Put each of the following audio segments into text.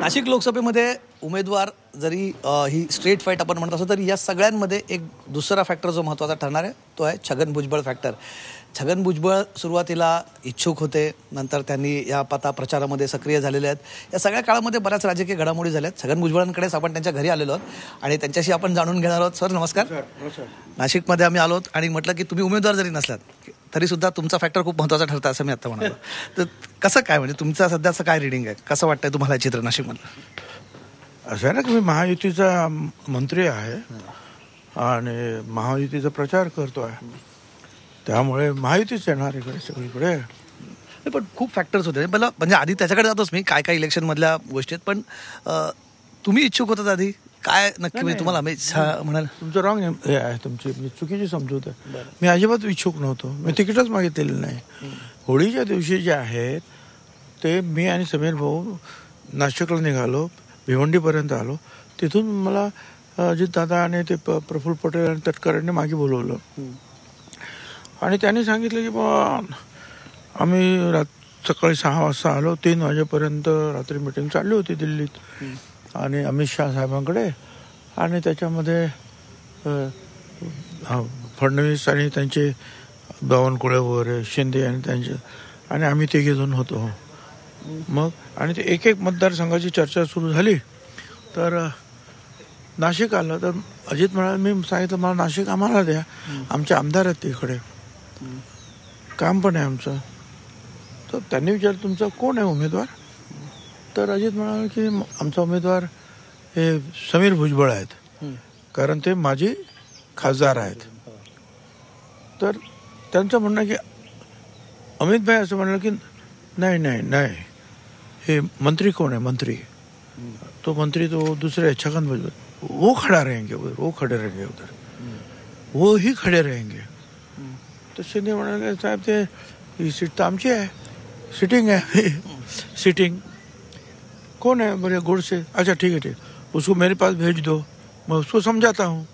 नाशिक लोकसभेमध्ये उमेदवार जरी ही स्ट्रेट फाईट आपण म्हणत असो तरी या सगळ्यांमध्ये एक दुसरा फॅक्टर जो महत्त्वाचा ठरणार आहे तो आहे छगन भुजबळ फॅक्टर. छगन भुजबळ सुरुवातीला इच्छुक होते, नंतर त्यांनी या आता प्रचारामध्ये सक्रिय झालेले आहेत. या सगळ्या काळामध्ये बऱ्याच राजकीय घडामोडी झाल्या आहेत. छगन भुजबळांकडेच आपण त्यांच्या घरी आलेलो आहोत आणि त्यांच्याशी आपण जाणून घेणार आहोत. सर नमस्कार. नाशिकमध्ये आम्ही आलो आणि म्हटलं की तुम्ही उमेदवार जरी नसलात तरी सुद्धा तुमचा फॅक्टर खूप महत्त्वाचा ठरता असं मी आता म्हणालो. तर कसं काय, म्हणजे तुमचं सध्याचं काय रिडिंग आहे, कसं वाटतंय तुम्हाला चित्र नाशिकमधलं? असं आहे ना की मी महायुतीचा मंत्री आहे आणि महायुतीचा प्रचार करतो आहे, त्यामुळे महायुतीच येणार इकडे सगळीकडे. पण खूप फॅक्टर्स होते मला, म्हणजे आधी त्याच्याकडे जातोच मी काय काय इलेक्शनमधल्या गोष्टी आहेत. पण तुम्ही इच्छुक होतात आधी काय नक्की, म्हणजे तुम्हाला म्हणाल तुमचं रॉंग हे आहे, तुमची चुकीची समजूत आहे. मी अजिबात इच्छुक नव्हतो, मी तिकीटच मागितलेलं नाही. होळीच्या दिवशी जे आहेत ते मी आणि समीर भाऊ नाशिकला निघालो, भिवंडीपर्यंत आलो. तिथून मला अजितदादा आणि ते प्रफुल्ल पटेल आणि तटकरेंनी मागे बोलवलं आणि त्यांनी सांगितलं की बा आम्ही सकाळी 6 वाजता आलो, 3 वाजेपर्यंत रात्री मीटिंग चालली होती दिल्लीत आणि अमित शाह साहेबांकडे. आणि त्याच्यामध्ये फडणवीस आणि त्यांचे बावनकुळे वगैरे शिंदे आणि त्यांचे आणि आम्ही 3 जण होतो. मग आणि ते एक एक मतदारसंघाची चर्चा सुरू झाली तर नाशिक आलं. तर अजित म्हणाले, मी सांगितलं मला नाशिक आम्हाला द्या, आमचे आमदार आहेत तिकडे, काम पण आहे आमचं. तर त्यांनी विचारलं तुमचा कोण आहे उमेदवार? तर अजित म्हणाले की आमचा उमेदवार हे समीर भुजबळ आहेत, कारण ते माझे खासदार आहेत. तर त्यांचं म्हणणं की अमित भाई असं म्हणलं की नाही नाही नाही, हे मंत्री कोण आहे? मंत्री तो मंत्री तो दुसरे छगन भुजबळ, वो खड़ा रहेंगे उधर, वो खड़े रहेंगे उधर, वो ही खड़े रहेंगे. तर शिंदे म्हणाले साहेब ते ही सीट तर आमची आहे, सिटिंग है सिटिंग. कौन है? बोले गोडसे. अच्छा ठीक है, उसको मेरे पास भेज दो, मैं उसको समझाता हूँ.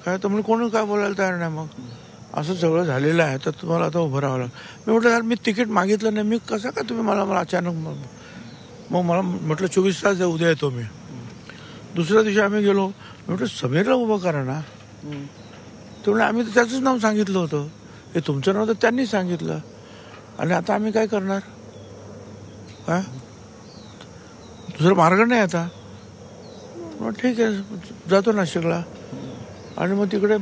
काय तर म्हणजे कोणी काय बोलायला तयार नाही. मग असं सगळं झालेलं आहे, तर तुम्हाला आता उभं राहावं लागलं. मी म्हटलं यार मी तिकीट मागितलं नाही, मी कसं काय तुम्ही मला अचानक. मग मला म्हटलं 24 तास उद्या येतो मी. दुसऱ्या दिवशी आम्ही गेलो, म्हटलं समीरला उभं करा ना. तेवढं आम्ही तर त्याचंच नाव सांगितलं होतं, हे तुमचं नाव तर त्यांनी सांगितलं आणि आता आम्ही काय करणार? काय दुसरा मार्ग नाही आता. मग ठीक आहे जातो नाशिकला. आणि मग तिकडे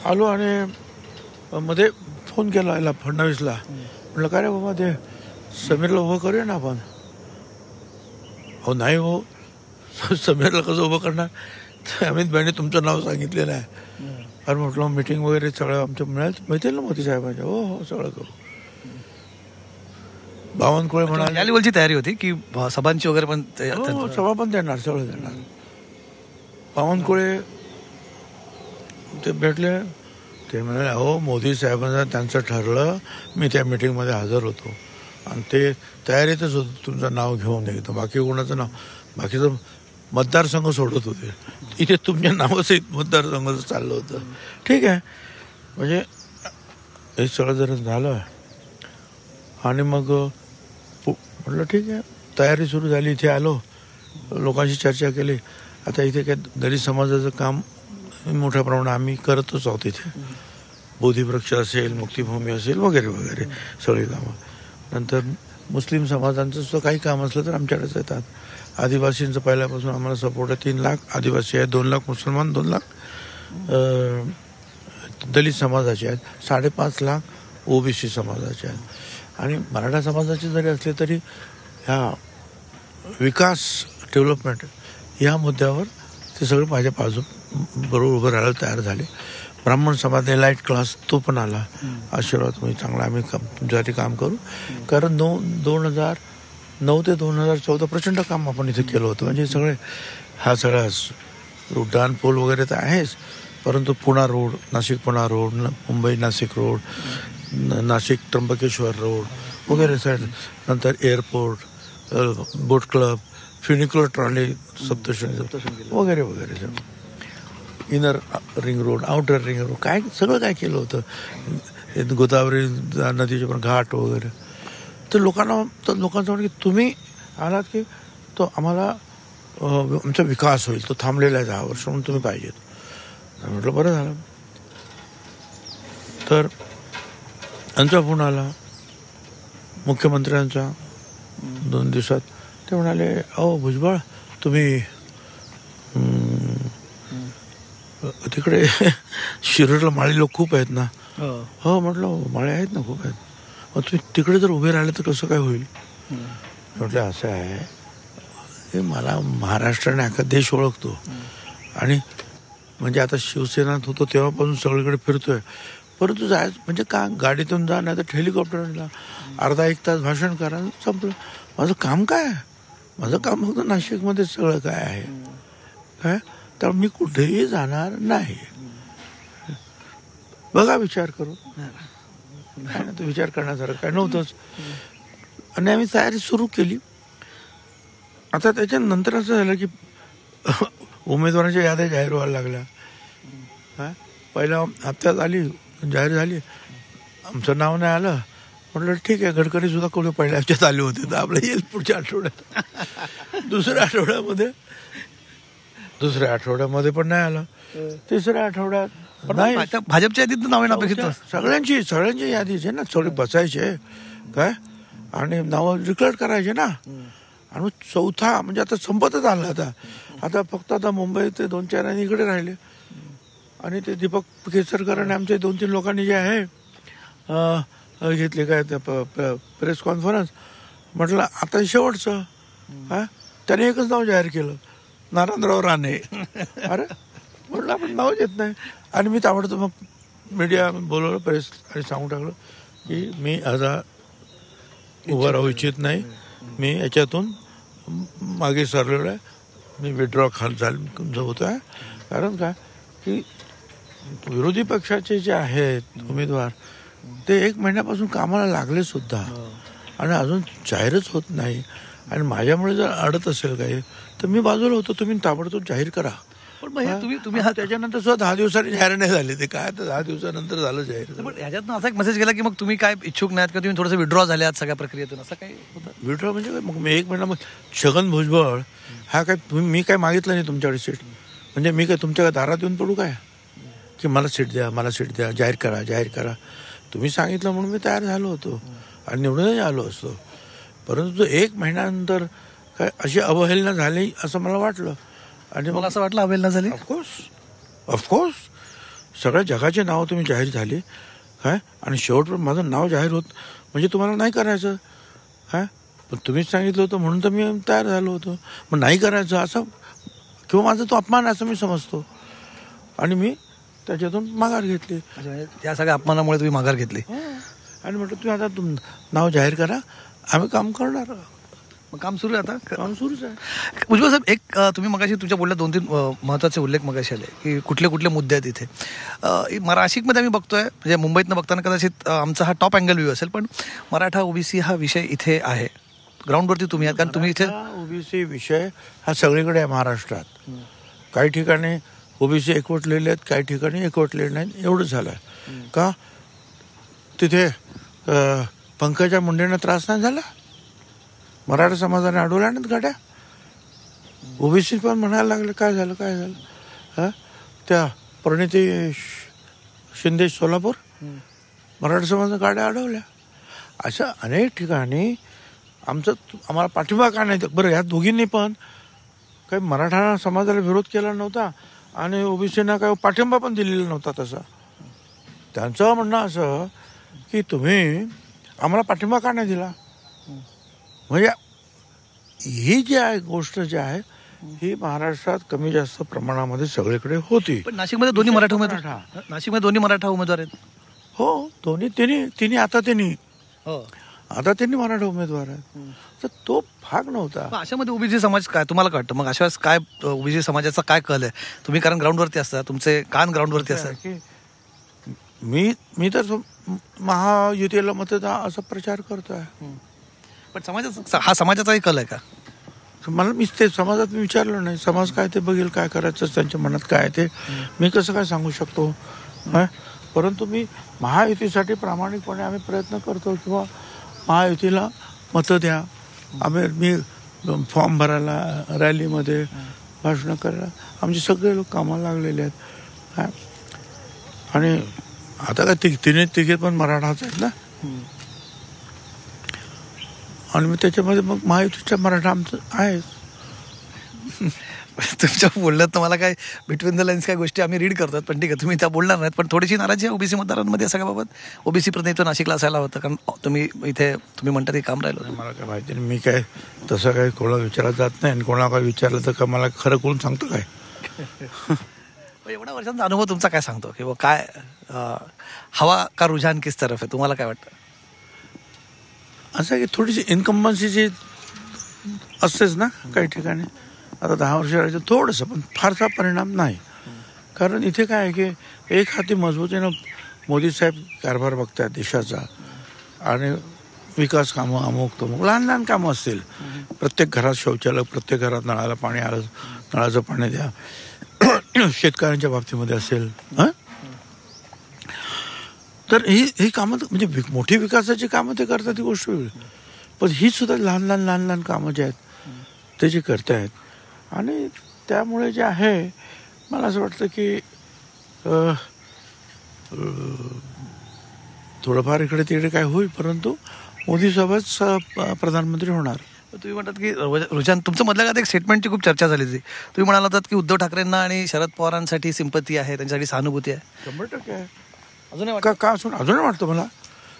आलो आणि मध्ये फोन केला याला फडणवीसला, म्हटलं काय रे बाबा ते समीरला उभं करूया ना आपण. हो नाही हो, समीरला कसं उभं करणार? अमित भाईने तुमचं नाव सांगितलेलं आहे. अरे म्हटलं मीटिंग वगैरे सगळं आमच्या मिळतील ना मोदी साहेबांच्या. हो हो सगळं करू. बावनकुळे म्हणाले लेवलची तयारी होती की सभांची वगैरे पण सभा पण देणार, सगळं देणार. बावनकुळे ते भेटले, ते म्हणाले हो मोदी साहेबांचं त्यांचं ठरलं, मी त्या मीटिंगमध्ये हजर होतो आणि ते तयारीतच होतं तुमचं नाव घेऊन येतं, बाकी कोणाचं नाव, बाकीचं मतदारसंघ सोडत होते, इथे तुमच्या नावासहित मतदारसंघाचं चाललं होतं. ठीक आहे, म्हणजे हे सगळं जर झालं आणि मग म्हटलं ठीक आहे, तयारी सुरू झाली. इथे आलो, लोकांशी चर्चा केली. आता इथे काय दलित समाजाचं काम मोठ्या प्रमाणात आम्ही करतच आहोत. इथे बोधिवृक्ष असेल, मुक्तिभूमी असेल वगैरे वगैरे सगळी कामं. नंतर मुस्लिम समाजांचं सुद्धा काही काम असलं तर आमच्याकडेच येतात. आदिवासींचं पहिल्यापासून आम्हाला सपोर्ट आहे. 3 लाख आदिवासी आहेत, 2 लाख मुसलमान, 2 लाख दलित समाजाचे आहेत, 5.5 लाख ओबीसी समाजाचे आहेत. आणि मराठा समाजाचे जरी असले तरी ह्या विकास डेव्हलपमेंट या मुद्द्यावर ते सगळे माझ्या बाजू बरोबर उभं राहायला तयार झाले. ब्राह्मण समाज लाईट क्लास तो पण आला, आशीर्वाद म्हणजे चांगला आम्ही तुमच्यासाठी काम करू. कारण 2009 ते 2014 प्रचंड काम आपण इथे केलं होतं. म्हणजे सगळे हा सगळा उड्डाण पूल वगैरे तर आहेच, परंतु Poona road, Nashik Poona road, Mumbai Nashik road, Nashik Trimbakeshwar road वगैरे साईड, नंतर airport, boat club, funicular trolley, Saptashrungi वगैरे वगैरे, inner ring road, outer ring road, काय सगळं काय केलं होतं. गोदावरी नदीचे पण घाट वगैरे. तर लोकांचं म्हणणं की तुम्ही आलात की तो आम्हाला आमचा विकास होईल, तो थांबलेला आहे 10 वर्ष, म्हणून तुम्ही पाहिजेत. म्हटलं बरं झालं. तर त्यांचा फोन आला मुख्यमंत्र्यांचा 2 दिवसात. ते म्हणाले, अहो भुजबळ तुम्ही तिकडे शिरूरला माळी लोक खूप आहेत ना. हो म्हटलं माळे आहेत ना, खूप आहेत. मग तुम्ही तिकडे जर उभे राहिले तर कसं काय होईल. म्हटलं असं आहे, हे मला महाराष्ट्राने अख्खा देश ओळखतो आणि म्हणजे आता शिवसेनात होतो तेव्हापासून सगळीकडे फिरतोय. परंतु जायचं म्हणजे का गाडीतून जा, नाही तर हेलिकॉप्टरला अर्धा 1 तास भाषण करा, संपलं. माझं काम काय आहे? माझं काम फक्त नाशिकमध्ये सगळं काय आहे काय, तर मी कुठेही जाणार नाही. बघा विचार करू, काय ना, तो विचार करण्यासारखं काय नव्हतंच. आणि आम्ही तयारी सुरू केली. आता त्याच्यानंतर असं झालं की उमेदवारांच्या याद्या जाहीर व्हायला लागल्या. हा पहिल्या हप्त्यात आली, जाहीर झाली, आमचं नाव नाही आलं. म्हटलं ठीक आहे, गडकरी सुद्धा कोणी पहिल्या हप्त्यात आले होते, तर आपलं येईल पुढच्या आठवड्यात. दुसऱ्या आठवड्यामध्ये पण नाही आलं. तिसऱ्या आठवड्यात नाही. भाजपच्या यादीत नाव येणं अपेक्षित सगळ्यांची यादीचे ना, थोडी बसायचे काय आणि नावं डिक्लेअर करायचे ना. आणि चौथा म्हणजे आता संपतच आला. आता फक्त आता मुंबई ते 2-4 आणि इकडे राहिले. आणि ते दीपक केसरकर आणि आमच्या 2-3 लोकांनी जे आहे घेतले काय प्रेस कॉन्फरन्स. म्हटलं आता शेवटचं. त्याने एकच नाव जाहीर केलं, नारायणराव राणे. अरे म्हटलं आपण नाव येत नाही. आणि मी ताबडतोब मग मीडिया बोलवलं, प्रेस, आणि सांगून टाकलं की मी आता उभं राहू इच्छित नाही, मी याच्यातून मागे सरलेलो आहे, मी विड्रॉ झालं होतो आहे. कारण काय की विरोधी पक्षाचे जे आहेत उमेदवार ते 1 महिन्यापासून कामाला लागले सुद्धा आणि अजून जाहीरच होत नाही. आणि माझ्यामुळे जर अडत असेल काही तर मी बाजूला होतो, तुम्ही ताबडतोब जाहीर करा. पण तुम्ही त्याच्यानंतर सुद्धा 10 दिवसांनी जाहीर नाही झाले. ते काय तर 10 दिवसानंतर झालं जाहीर. पण ह्याच्यातनं असा एक मेसेज गेला की मग तुम्ही काय इच्छुक नाहीत किंवा तुम्ही थोडंसं विड्रॉ झाले आहात सगळ्या प्रक्रियेतून, असं काही होतं? विड्रॉ म्हणजे काय, मग मी 1 महिना, मग छगन भुजबळ हा काय, मी काय मागितलं नाही तुमच्याकडे सीट. म्हणजे मी काय तुमच्या दारात येऊन पडू काय की मला सीट द्या, जाहीर करा. तुम्ही सांगितलं म्हणून मी तयार झालो होतो आणि निवडूनही आलो असतो. परंतु 1 महिन्यानंतर काय अशी अवहेलना झाली असं मला वाटलं. आणि मला असं वाटलं अवहेलना झाली. ऑफकोर्स सगळ्या जगाचे नाव तुम्ही जाहीर झाले काय, आणि शेवटपर्यंत माझं नाव जाहीर होत म्हणजे तुम्हाला नाही करायचं काय, पण तुम्हीच सांगितलं होतं म्हणून तर मी तयार झालो होतो. मग नाही करायचं असं किंवा माझा तो अपमान असं मी समजतो. आणि मी त्याच्यातून माघार घेतली. त्या सगळ्या अपमानामुळे तुम्ही माघार घेतली. आणि म्हटलं तुम्ही आता नाव जाहीर करा, आम्ही काम करणार. मग काम सुरू आहे, आता काम सुरूच आहे. भुजबळ साहेब, एक तुम्ही मगाशी तुमच्या बोलल्या 2-3 महत्त्वाचे उल्लेख मगाशी आले की कुठले कुठले मुद्दे आहेत इथे. नाशिकमध्ये आम्ही बघतोय, म्हणजे मुंबईतनं बघताना कदाचित आमचा हा टॉप अँगल व्ह्यू असेल, पण मराठा ओबीसी हा विषय इथे आहे ग्राउंडवरती तुम्ही आहात. कारण तुम्ही इथे ओबीसी विषय हा सगळीकडे आहे महाराष्ट्रात. काही ठिकाणी ओबीसी एकवटलेले आहेत, काही ठिकाणी एकवटलेले नाहीत. एवढं झालं का तिथे पंकजा मुंडेंना त्रास नाही झाला, मराठा समाजाने अडवल्या नाहीत गाड्या. ओबीसी पण म्हणायला लागले काय झालं. त्या प्रणिती शिंदे सोलापूर, मराठा समाजाने गाड्या अडवल्या. अशा अनेक ठिकाणी आम्हाला पाठिंबा का नाही. बरं, या दोघींनी पण काही मराठा समाजाला विरोध केला नव्हता आणि ओबीसीना काही पाठिंबा पण दिलेला नव्हता तसा. त्यांचं म्हणणं असं की तुम्ही आम्हाला पाठिंबा का नाही दिला. म्हणजे ही जी आहे गोष्ट जी आहे ही महाराष्ट्रात कमी जास्त प्रमाणामध्ये सगळीकडे होती. पण नाशिकमध्ये दोन्ही मराठा उमेदवार आहेत. हो, दोन्ही तिन्ही आता त्यांनी मराठा उमेदवार आहेत. तर तो भाग नव्हता. अशामध्ये ओबीसी समाज काय तुम्हाला काय वाटतं? मग अशा काय ओबीसी समाजाचा काय कल आहे? तुम्ही कारण ग्राउंडवरती असता, तुमचे कान ग्राउंडवरती असतात. मी तर महायुतीला मतदान असा प्रचार करतोय. पण समाजाचाही कल आहे का? मला मी ते समाजात मी विचारलं नाही. समाज काय ते बघेल, काय करायचं त्यांच्या मनात काय ते मी कसं काय सांगू शकतो. परंतु मी महायुतीसाठी प्रामाणिकपणे आम्ही प्रयत्न करतो किंवा महायुतीला मतं द्या. मी फॉर्म भरायला, रॅलीमध्ये भाषणं करायला आमचे सगळे लोक कामाला लागलेले आहेत. हा. आणि आता काय तिघे पण मराठाच आहेत ना. आणि मग त्याच्यामध्ये मग महायुतीच्या मराठा आमचं आहेच. तुमच्या बोलण्यात तुम्हाला काय बिटवीन द लाईन्स काय गोष्टी आम्ही रीड करतात, पण ठीक आहे तुम्ही त्या बोलणार नाहीत. पण थोडीशी नाराजी आहे ओबीसी मतदारांमध्ये या सगळ्याबाबत. ओबीसी प्रतिनिधित्व नाशिकला असायला होतं, कारण तुम्ही म्हणतात ते काम राहिलं. मला काय माहिती नाही, मी काय तसं काय कोणाला विचारत जात नाही. आणि कोणाला काय विचारलं तर का मला खरं करून सांगतो काय. एवढ्या वर्षांचा अनुभव तुमचा काय सांगतो की काय हवा का रुझान किस तरफ आहे, तुम्हाला काय वाटतं? असं आहे की थोडीशी इन्कम्बन्सीची असतेच ना काही ठिकाणी. आता 10 वर्ष राहायचं थोडंसं, पण फारसा परिणाम नाही. कारण इथे काय आहे की एक हाती मजबूतीनं मोदी साहेब कारभार बघतात देशाचा. आणि विकास कामं अमुक तमुक लहान लहान कामं असतील. प्रत्येक घरात शौचालय, प्रत्येक घरात नळाला पाणी आलं, नळाचं पाणी द्या. शेतकऱ्यांच्या बाबतीमध्ये असेल. तर ही कामं म्हणजे मोठी विकासाची कामं ते करतात, ती गोष्ट वेगळी. पण ही सुद्धा लहान लहान कामं जे आहेत ते जे करतायत. आणि त्यामुळे जे आहे मला असं वाटतं की थोडंफार इकडे तिकडे काय होईल, परंतु मोदी साहेबच प्रधानमंत्री होणार. तुम्ही म्हणतात की रुझान, तुमचं मधल्या काळात एक स्टेटमेंटची खूप चर्चा झाली होती. तुम्ही म्हणाला होतात की उद्धव ठाकरेंना आणि शरद पवारांसाठी सिंपती आहे, त्यांच्यासाठी सहानुभूती आहे. 100% आहे. अजूनही का अजूनही वाटतं मला.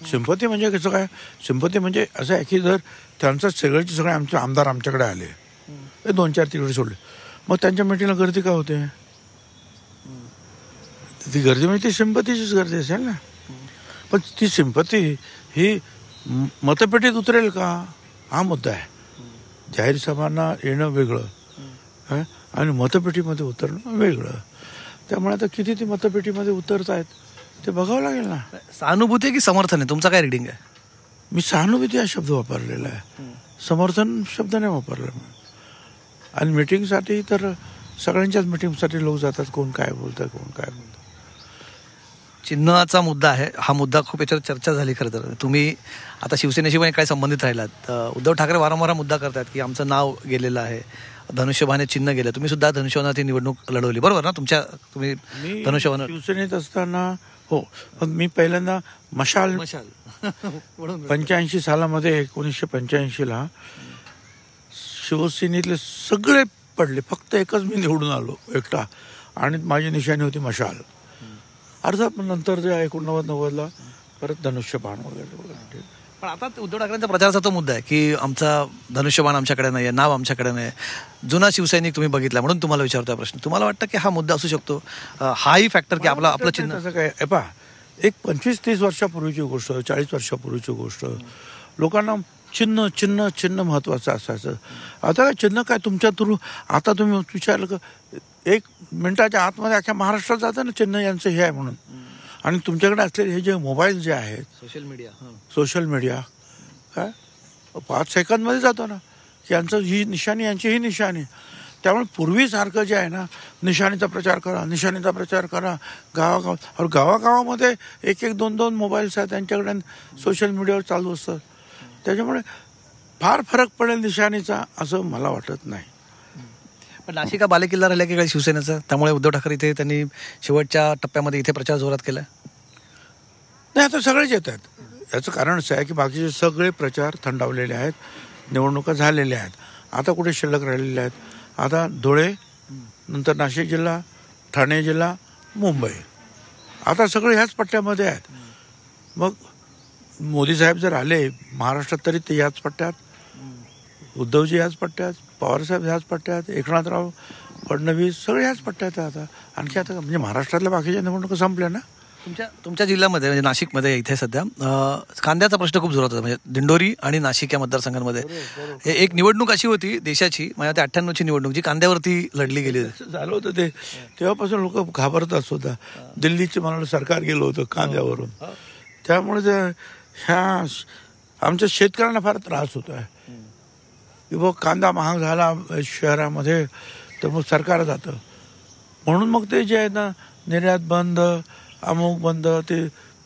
सिंपती म्हणजे कसं काय, सिंपती म्हणजे असं आहे की जर त्यांचं सगळे आमचे आमदार आमच्याकडे आले, ते 2-4 तिकडे सोडले, मग त्यांच्या मिटिंगला गर्दी का होते? ती गर्दी म्हणजे ती सिंपतीचीच गर्दी असेल ना. पण ती सिंपती ही मतपेटीत उतरेल का, हा मुद्दा आहे. जाहीर सभांना येणं वेगळं आणि मतपेटीमध्ये उतरणं वेगळं. त्यामुळे आता किती ती मतपेटीमध्ये उतरत आहेत ते बघावं लागेल ना. सहानुभूती की समर्थन आहे, तुमचा काय रिडिंग आहे? मी सहानुभूती हा शब्द वापरलेला आहे, समर्थन शब्द नाही वापरला मी. आणि मिटिंगसाठी तर सगळ्यांच्याच मिटिंगसाठी लोक जातात, कोण काय बोलतं कोण काय बोलतं. चिन्हाचा मुद्दा आहे हा. मुद्दा खूप याच्यावर चर्चा झाली. खरं तर तुम्ही आता शिवसेनेशी पण काय संबंधित राहिलात. उद्धव ठाकरे वारंवार मुद्दा करतात की आमचं नाव गेलेलं आहे, धनुष्यबाणे चिन्ह गेलं. तुम्ही सुद्धा धनुष्यबाणाची निवडणूक लढवली, बरोबर ना? तुम्ही धनुष्यबाण शिवसेनेत असताना हो. पण मी पहिल्यांदा मशाल 85 सालामध्ये 1985ला शिवसेनेतले सगळे पडले, फक्त एकच मी निवडून आलो एकटा. आणि माझी निशाणी होती मशाल. अर्थात नंतर जे 89-90ला परत धनुष्यबाण वगैरे. पण आता उद्धव ठाकरेंचा प्रचाराचा तो मुद्दा आहे की आमचा धनुष्यबाण आमच्याकडे नाही आहे, नाव आमच्याकडे नाही. जुना शिवसैनिक तुम्ही बघितला म्हणून तुम्हाला विचारतोय प्रश्न. तुम्हाला वाटतं की हा मुद्दा असू शकतो, हाही फॅक्टर की आपलं चिन्ह असं काय पहा, एक 25-30 वर्षापूर्वीची गोष्ट, 40 वर्षापूर्वीची गोष्ट, लोकांना चिन्ह चिन्ह चिन्ह महत्वाचं असायचं. आता काय चिन्ह काय तुमच्या थ्रू. आता तुम्ही विचारलं का 1 मिनिटाच्या आतमध्ये अख्ख्या महाराष्ट्रात जातं ना चिन्ह यांचं हे आहे म्हणून. आणि तुमच्याकडे असलेले हे जे मोबाईल जे आहेत, सोशल मीडिया काय 5 सेकंदमध्ये जातो ना, यांचं ही निशाणी यांची ही निशाणी. त्यामुळे पूर्वीसारखं जे आहे ना, निशाणीचा प्रचार करा गावागावामध्ये 1-2 मोबाईल्स आहेत त्यांच्याकडे, सोशल मीडियावर चालू असतं. त्याच्यामुळे फार फरक पडेल निशाणीचा असं मला वाटत नाही. पण नाशिक हा बालेकिल्ला राहिला की काही शिवसेनेचा, त्यामुळे उद्धव ठाकरे इथे त्यांनी शेवटच्या टप्प्यामध्ये इथे प्रचार जोरात केला. नाही, आता सगळेच येत आहेत. याचं कारण असं आहे की बाकीचे सगळे प्रचार थंडावलेले आहेत, निवडणुका झालेल्या आहेत. आता कुठे शिल्लक राहिलेले आहेत. आता धुळे, नंतर नाशिक जिल्हा, ठाणे जिल्हा, मुंबई, आता सगळे ह्याच पट्ट्यामध्ये आहेत. मग मोदी साहेब जर आले महाराष्ट्रात तरी ते ह्याच पट्ट्यात, उद्धवजी ह्याच पट्ट्यात, पवारसाहेब ह्याच पट्ट्यात, एकनाथराव फडणवीस सगळे ह्याच पट्ट्यात. आता आणखी आता म्हणजे महाराष्ट्रातल्या बाकीच्या निवडणुका संपल्या ना. तुमच्या जिल्ह्यामध्ये म्हणजे नाशिकमध्ये इथे सध्या कांद्याचा प्रश्न खूप जोरात होता. म्हणजे दिंडोरी आणि नाशिक या मतदारसंघांमध्ये हे एक निवडणूक अशी होती देशाची, म्हणजे ते 98ची निवडणूक जी कांद्यावरती लढली गेली. झालं होतं ते, तेव्हापासून लोक घाबरतात सुद्धा. दिल्लीचे मला सरकार गेलं होतं कांद्यावरून. त्यामुळे ह्या आमच्या शेतकऱ्यांना फार त्रास होतो आहे की बघ कांदा महाग झाला शहरामध्ये तर मग सरकार जातं. म्हणून मग ते जे आहे ना, निर्यात बंद, अमुक बंद, ते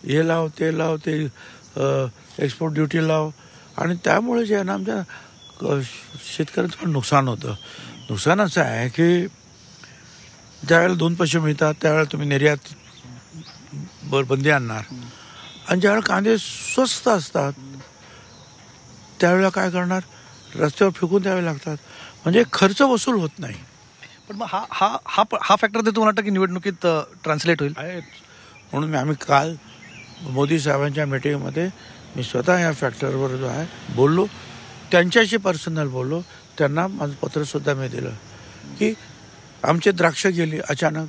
हे लाव ते एक्सपोर्ट ड्युटी लाव. आणि त्यामुळे जे आहे ना आमच्या शेतकऱ्यांचं पण नुकसान होतं. नुकसान असं आहे की ज्यावेळेला 2 पैसे मिळतात त्यावेळेला तुम्ही निर्यात बंदी आणणार आणि ज्यावेळेला कांदे स्वस्त असतात त्यावेळेला काय करणार, रस्त्यावर फेकून द्यावे लागतात, म्हणजे खर्च वसूल होत नाही. पण मग हा फॅक्टर ते तुम्हाला वाटतं की निवडणुकीत ट्रान्सलेट होईल? आहेत. म्हणून आम्ही काल मोदी साहेबांच्या मीटिंगमध्ये मी स्वतः या फॅक्टरवर जो आहे बोललो, त्यांच्याशी पर्सनल बोललो. त्यांना माझं पत्रसुद्धा मी दिलं की आमचे द्राक्ष गेली अचानक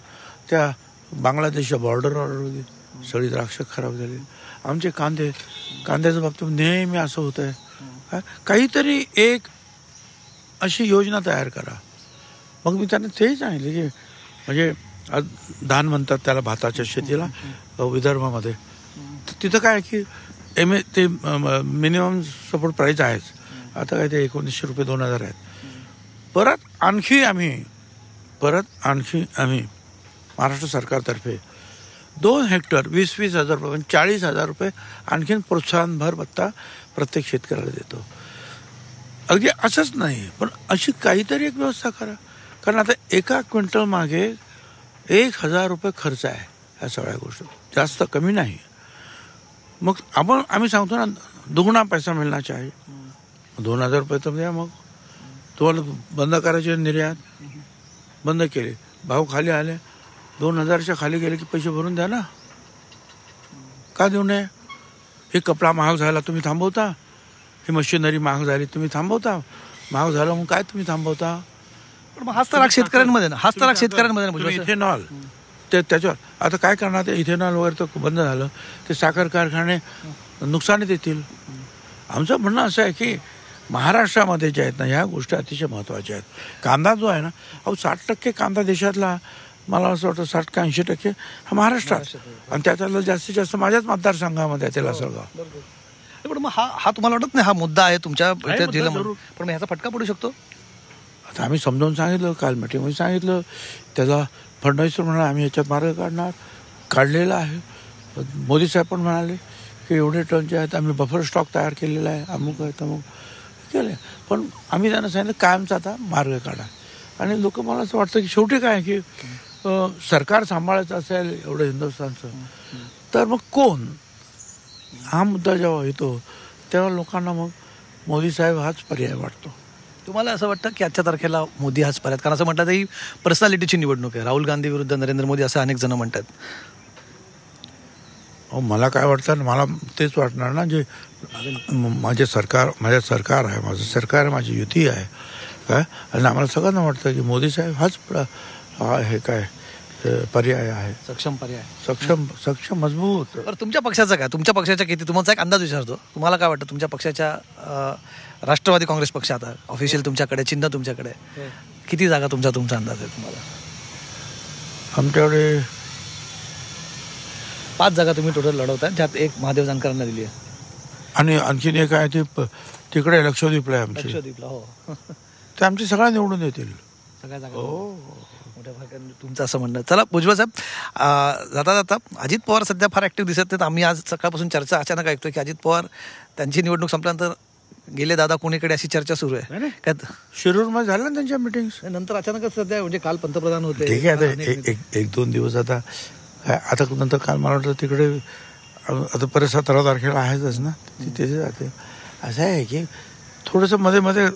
त्या बांगलादेशच्या बॉर्डरवर होती, सगळी द्राक्ष खराब झाली. आमचे कांद्याच्या बाबतीत नेहमी असं होतं आहे, काहीतरी एक अशी योजना तयार करा. मग मी त्यांना तेही सांगितले की म्हणजे आज धान म्हणतात त्याला, भाताच्या शेतीला विदर्भामध्ये. तिथं काय की ते मिनिमम सपोर्ट प्राईस आहेच. आता काय ते 1900 रुपये 2000 आहेत. परत आणखी आम्ही महाराष्ट्र सरकारतर्फे 2 हेक्टर 20,000 रुपये 40,000 रुपये आणखीन प्रोत्साहन भर भत्ता प्रत्येक शेतकऱ्याला देतो. अगदी असंच नाही, पण अशी काहीतरी एक व्यवस्था करा. कारण आता एका क्विंटल मागे 1,000 रुपये खर्च आहे या सगळ्या गोष्टी, जास्त कमी नाही. मग आम्ही सांगतो ना, दुगुणा पैसा मिळणार चाहिए. 2,000 रुपये तर द्या. मग तुम्हाला बंद करायचे निर्यात, बंद केले, भाव खाली आले, 2,000च्या खाली गेले की पैसे भरून द्या ना. का देऊ नये? हे कपडा महाग झाला तुम्ही थांबवता, ही मशिनरी महाग झाली तुम्ही थांबवता, महाग झालं मग काय तुम्ही थांबवता? पण मग हाच तर राग शेतकऱ्यांमध्ये ना, हाच तर राग शेतकऱ्यांमध्ये. इथेनॉल त्याच्यावर आता काय करणार, ते इथेनॉल वगैरे तर बंद झालं, ते साखर कारखाने नुकसानीत येतील. आमचं म्हणणं असं आहे की महाराष्ट्रामध्ये जे आहेत ना, ह्या गोष्टी अतिशय महत्त्वाच्या आहेत. कांदा जो आहे ना, 60% कांदा देशातला, मला असं वाटतं 60 का 80% हा महाराष्ट्रात, आणि त्याच्यातलं जास्तीत जास्त माझ्याच मतदारसंघामध्ये आहे, तेलासलगाव. पण मग हा तुम्हाला वाटत नाही हा मुद्दा आहे तुमच्या जिल्ह्यामध्ये? जरूर. पण मग ह्याचा फटका पडू शकतो. आता आम्ही समजावून सांगितलं, काल मीटिंगमध्ये सांगितलं. त्याला फडणवीस म्हणाले आम्ही याच्यात मार्ग काढलेला आहे. मोदी साहेब पण म्हणाले की एवढे टन जे आहेत आम्ही बफर स्टॉक तयार केलेला आहे, अमुक आहे तमुक केले. पण आम्ही त्यांना सांगितलं कायमचा आता मार्ग काढा. आणि लोक मला असं वाटतं की शेवटी काय की सरकार सांभाळायचं असेल एवढं हिंदुस्थानचं, तर मग कोण, हा मुद्दा जेव्हा येतो तेव्हा लोकांना मग मोदी साहेब हाच पर्याय वाटतो. तुम्हाला असं वाटतं की आजच्या तारखेला मोदी हाच पर्याय? कारण असं म्हणतात ही पर्सनॅलिटीची निवडणूक आहे, राहुल गांधी विरुद्ध नरेंद्र मोदी असं अनेक जण म्हणतात. मला काय वाटतं, मला तेच वाटणार ना, जे माझं सरकार आहे, माझी युती आहे काय, आणि आम्हाला सगळ्यांना वाटतं की मोदी साहेब हाच हे काय पर्याय आहे, सक्षम पर्याय, सक्षम मजबूत. तर तुमच्या पक्षाचं काय, तुमच्या पक्षाच्या किती, तुमचा एक अंदाज विचारतो, तुम्हाला काय वाटतं तुमच्या पक्षाच्या राष्ट्रवादी काँग्रेस पक्ष आता ऑफिशियल तुमच्याकडे, चिन्ह तुमच्याकडे, किती जागा तुमचा अंदाज आहे तुम्हाला? आमच्याकडे 5 जागा तुम्ही टोटल लढवताय, ज्यात एक महादेव जानकरांना दिली आहे आणि आणखीन एक आहे ते तिकडे लक्षद्वीपला आहे आमची. लक्षद्वीपला. हो, ते आमचे सगळ्या निवडून येतील सगळ्या जागा. मोठ्या भागाने तुमचं असं म्हणणं. चला भुजबळ साहेब, जाता अजित पवार सध्या फार ऍक्टिव्ह दिसत नाहीत. आम्ही आज सकाळपासून चर्चा अचानक ऐकतोय की अजित पवार त्यांची निवडणूक संपल्यानंतर गेले दादा कोणीकडे, अशी चर्चा सुरू आहे. काय शिरूरमध्ये झालं ना त्यांच्या मिटिंग्स, नंतर अचानकच सध्या म्हणजे काल पंतप्रधान होते. ठीक आहे, आता 1-2 दिवस आता नंतर काल मला वाटतं तिकडे आता परत 17 तारखेला आहेच ना, तिथे जाते. असं आहे की थोडंसं मध्ये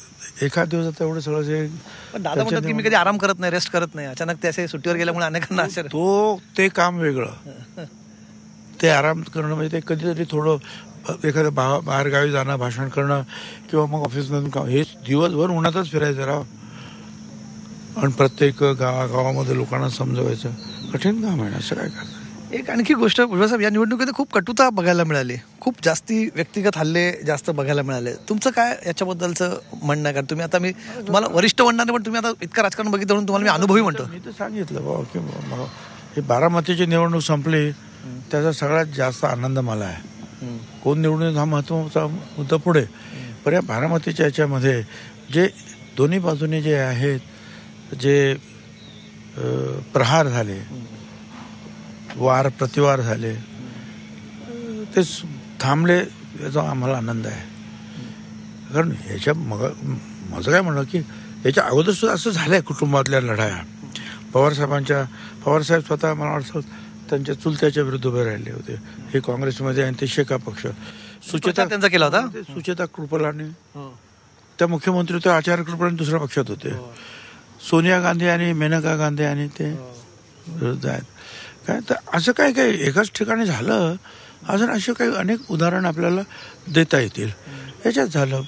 एखाद दिवस आता एवढं सगळं जे. पण दादा म्हणतात की मी कधी आराम करत नाही, रेस्ट करत नाही. अचानक ते असे सुट्टीवर गेल्यामुळे अनेकांना आश्चर्य. ते काम वेगळं, ते आराम करणं म्हणजे ते कधीतरी थोडं एखादं बाहेरगावी जाणं, भाषण करणं, किंवा मग ऑफिसमधून काम, हे दिवसभर उन्हातच फिरायचं राव, आणि प्रत्येक गावामध्ये लोकांना समजवायचं कठीण काम आहे. असं काय करतं. एक आणखी गोष्ट भुजबळ साहेब, या निवडणुकीत खूप कटुता बघायला मिळाली, खूप जास्ती व्यक्तिगत हल्ले जास्त बघायला मिळाले. तुमचं काय याच्याबद्दलचं म्हणणं आहे? कारण तुम्ही आता, मी तुम्हाला वरिष्ठ म्हणणार नाही, पण तुम्ही आता इतकं राजकारण बघितलं म्हणून तुम्हाला मी अनुभवी म्हणतो. मी तर सांगितलं बाबा की हे बारामतीची निवडणूक संपली, त्याचा सगळ्यात जास्त आनंद मला आहे. कोण निवडून हा महत्त्वाचा मुद्दा पुढे, पण या बारामतीच्या याच्यामध्ये जे दोन्ही बाजूने जे आहेत, जे प्रहार झाले, प्रतिवार झाले, ते थांबले, याचा आम्हाला आनंद आहे. कारण याच्या माझं काय म्हणणं की याच्या अगोदर सुद्धा असं झालं आहे कुटुंबातल्या लढाया. पवारसाहेब स्वतः मला वाटतं त्यांच्या चुलत्याच्या विरुद्ध उभे राहिले होते. हे काँग्रेसमध्ये आणि ते शेका पक्ष. त्यांचा केला होता. सुचेता कृपलानी त्या मुख्यमंत्री होते. आचार्य कृपलानी दुसऱ्या पक्षात होते. सोनिया गांधी आणि मेनका गांधी आणि ते विरुद्ध आहेत. काय तर असं काय काय एकाच ठिकाणी झालं. अजून असे काही अनेक उदाहरण आपल्याला देता येतील. याच्यात झालं,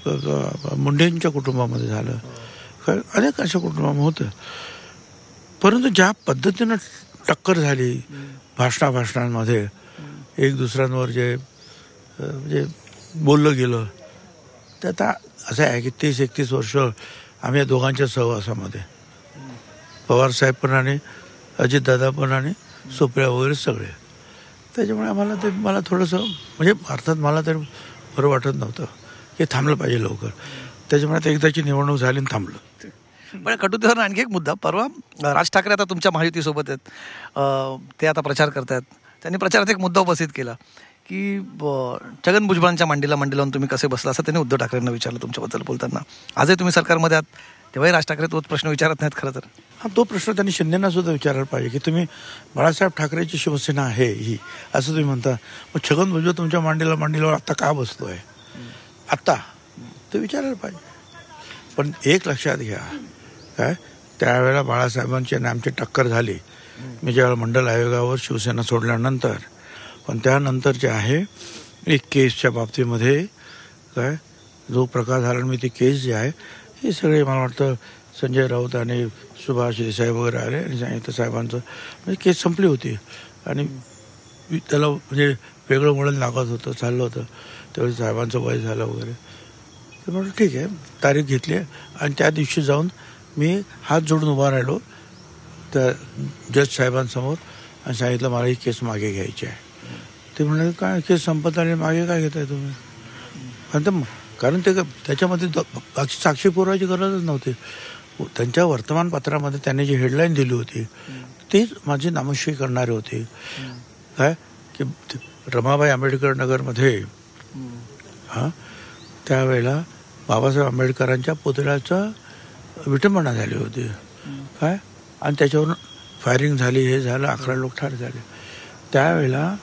मुंडेंच्या कुटुंबामध्ये झालं, काय अनेक अशा कुटुंबामध्ये होतं. परंतु ज्या पद्धतीनं टक्कर झाली भाषणांमध्ये, एक दुसऱ्यांवर जे म्हणजे बोललं गेलं, तर आता असं आहे की 30-31 वर्ष आम्ही या दोघांच्या सहवासामध्ये, पवारसाहेब पण आणि अजितदादा पण आणि सुप्रिया वगैरे सगळे. त्याच्यामुळे आम्हाला ते मला थोडंसं म्हणजे अर्थात मला तर बरं वाटत नव्हतं की थांबलं पाहिजे लवकर. त्याच्यामुळे आता एकदाची निवडणूक झाली आणि थांबलं. पण कटुतेवर आणखी एक मुद्दा. परवा राज ठाकरे आता तुमच्या महायुतीसोबत आहेत. ते आता प्रचार करतात. त्यांनी प्रचारात एक मुद्दा उपस्थित केला की छगन भुजबळांच्या मांडीला लावून तुम्ही कसे बसला, असं त्यांनी उद्धव ठाकरेंना विचारलं तुमच्याबद्दल बोलताना. आजही तुम्ही सरकारमध्ये आहात, तेव्हाही राज ठाकरे तोच प्रश्न विचारत नाहीत. खरं तर हा तो प्रश्न त्यांनी शिंदेना सुद्धा विचारायला पाहिजे की तुम्ही बाळासाहेब ठाकरेची शिवसेना आहे ही असं तुम्ही म्हणता, मग छगन भुजबळ तुमच्या मांडीला आत्ता का बसतोय आत्ता, ते विचारायला पाहिजे. पण एक लक्षात घ्या, काय त्यावेळेला बाळासाहेबांची आणि आमची टक्कर झाली मी ज्यावेळेला मंडल आयोगावर शिवसेना सोडल्यानंतर. पण त्यानंतर जे आहे एक केसच्या बाबतीमध्ये काय जो प्रकार झाला, मी ती केस जी आहे हे सगळे मला वाटतं संजय राऊत आणि सुभाष देसाई वगैरे आले आणि सांगितलं साहेबांचं म्हणजे केस संपली होती आणि त्याला म्हणजे वेगळं वळण लागत होतं, चाललं होतं. त्यावेळी साहेबांचं वय झालं वगैरे. तर म्हटलं ठीक आहे, तारीख घेतली आणि त्या दिवशी जाऊन मी हात जोडून उभा राहिलो त्या जज साहेबांसमोर आणि सांगितलं मला ही केस मागे घ्यायची आहे. ते म्हणाले काय केस संपत आली मागे काय घेताय तुम्ही? कारण ते त्याच्यामध्ये साक्षी पुरवायची गरजच नव्हती. त्यांच्या वर्तमानपत्रामध्ये त्यांनी जी हेडलाईन दिली होती तीच माझी नामशेष करणारी होती. काय की रमाबाई आंबेडकर नगरमध्ये त्यावेळेला बाबासाहेब आंबेडकरांच्या पुतळ्याचं विटंबना झाली होती. काय आणि त्याच्यावरून फायरिंग झाली, हे झालं, 11 लोक ठार झाले. त्यावेळेला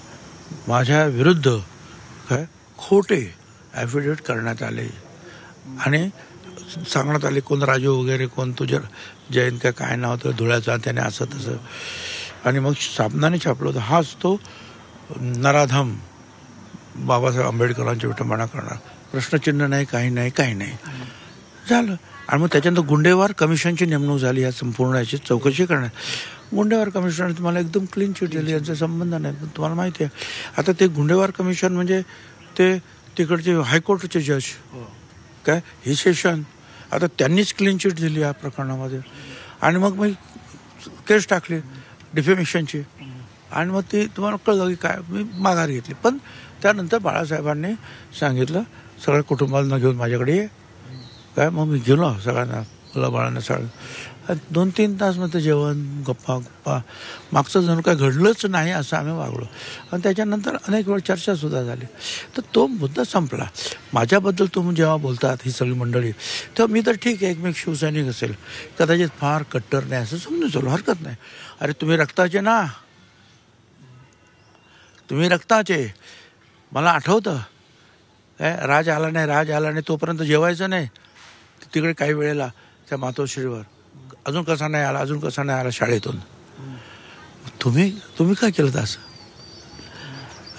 माझ्या विरुद्ध काय खोटे ॲफिडेविट करण्यात आले आणि सांगण्यात आले कोण राजू वगैरे कोण तुझ्या जयंत काय नाव होतं धुळ्याचा, त्याने असं तसं. आणि मग साबणाने छापलं होतं हाच तो नराधम बाबासाहेब आंबेडकरांची विटंबना करणार. प्रश्नचिन्ह नाही, काही नाही झालं. आणि मग त्याच्यानंतर गुंडेवार कमिशनची नेमणूक झाली या संपूर्ण याची चौकशी करण्यात. गुंडेवार कमिशनने तुम्हाला एकदम क्लीन चिट दिली, यांचा संबंध नाही. पण तुम्हाला माहिती आहे आता ते गुंडेवार कमिशन म्हणजे ते तिकडचे हायकोर्टचे जज काय ही सेशन, आता त्यांनीच क्लीन चिट दिली या प्रकरणामध्ये. आणि मग मी केस टाकली डिफेमेशनची आणि मग ती तुम्हाला कळलं की काय मी माघार घेतली. पण त्यानंतर बाळासाहेबांनी सांगितलं सगळ्या कुटुंबाला घेऊन माझ्याकडे ये. काय मग मी गेलो सगळ्यांना, मुला बाळांना सगळं 2-3 तास मग ते जेवण गप्पा मागचं जणू काय घडलंच नाही असं आम्ही वागलो. आणि त्याच्यानंतर अनेक वेळ चर्चासुद्धा झाली. तर तो मुद्दा संपला. माझ्याबद्दल तुम्ही जेव्हा बोलतात ही सगळी मंडळी, तेव्हा मी तर ठीक आहे एकमेक शिवसैनिक असेल, कदाचित फार कट्टर नाही असं समजून चलो, हरकत नाही. अरे तुम्ही रक्ताचे ना, तुम्ही रक्ताचे. मला आठवतं काय राज आला नाही तोपर्यंत जेवायचं नाही तिकडे काही वेळेला त्या मातोश्रीवर. अजून कसा नाही आला शाळेतून. तुम्ही काय केलं असं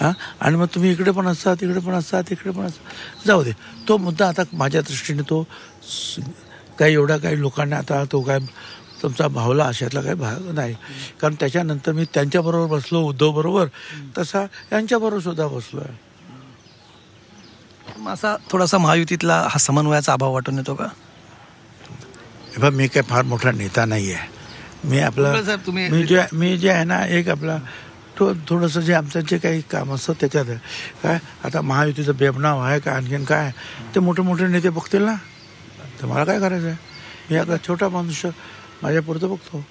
हां? आणि मग तुम्ही इकडे पण असता तिकडे पण असता. जाऊ दे तो मुद्दा. आता माझ्या दृष्टीने तो काही एवढा काही लोकांना आता तो काय तुमचा भावला अशातला काही भाग नाही. कारण त्याच्यानंतर मी त्यांच्याबरोबर बसलो उद्धव बरोबर, तसा यांच्याबरोबर सुद्धा बसलो आहे. असा थोडासा महायुतीतला हा समन्वयाचा अभाव वाटून येतो का? मी काय फार मोठा नेता नाही आहे. मी आपला मी जे आहे ना एक आपला थोडंसं जे आमचं जे काही काम असतं त्याच्यात काय आता महायुतीचं बेबनाव आहे का आणखीन काय ते मोठे नेते बघतील ना, तर मला काय करायचं आहे. मी आता छोटा मनुष्य माझ्यापुरतं बघतो.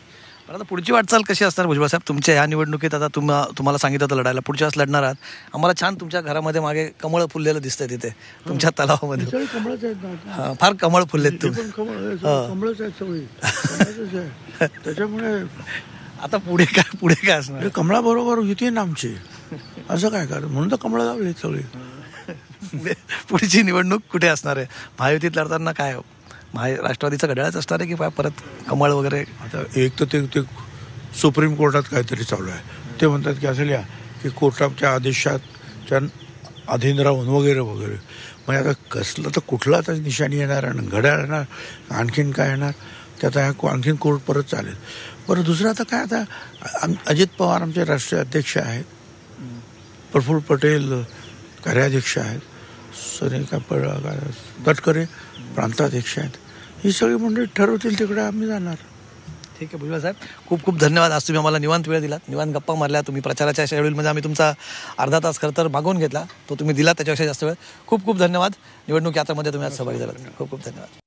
पण आता पुढची वाटचाल कशी असणार भुजबळ साहेब तुमच्या ह्या निवडणुकीत? आता तुम्हाला सांगितलं होतं लढायला, पुढच्या वेळेस लढणार आहात. आम्हाला छान तुमच्या घरामध्ये मागे कमळ फुललेलं दिसतंय तिथे तुमच्या तलावामध्ये. सगळे कमळच आहेत ना. हा, फार कमळ फुललेत ते तुम्ही. पण कमळच आहेत सगळी. कमळच आहे. त्याच्यामुळे आता पुढे काय असणार? हे कमळाबरोबर युती ना आमची. असं काय कर म्हणून तर कमळ लावली सगळी. पुढची निवडणूक कुठे असणार आहे? महायुतीत लढताना काय राष्ट्रवादीचं घड्याळच असणार आहे की काय परत कमळ वगैरे? आता एक तर ते सुप्रीम कोर्टात काहीतरी चालू आहे. ते म्हणतात की असं लिहा की कोर्टाच्या आदेशाच्या अधीन राहून वगैरे वगैरे. म्हणजे आता कसलं तर कुठला तर निशाणी येणार आणि घड्याळ येणार, आणखीन काय येणार, त्यात आणखीन कोर्ट परत चालेल. बरं दुसरं आता काय, आता अजित पवार आमचे राष्ट्रीय अध्यक्ष आहेत, प्रफुल्ल पटेल कार्याध्यक्ष आहेत, सुरेखा तटकरे प्रांताध्यक्ष आहेत. ही सगळी मंडळी ठरवतील तिकडे आम्ही जाणार. ठीक आहे भुजबळ साहेब, खूप खूप धन्यवाद. आज तुम्ही आम्हाला निवांत वेळ दिला, निवांत गप्पा मारल्या. तुम्ही प्रचाराच्या शेड्यूलमध्ये आम्ही तुमचा अर्धा तास खरं तर मागवून घेतला, तो तुम्ही दिला त्याच्यापेक्षा जास्त वेळ. खूप खूप धन्यवाद. निवडणूक यात्रामध्ये तुम्ही आज सहभागी झालात. खूप खूप धन्यवाद.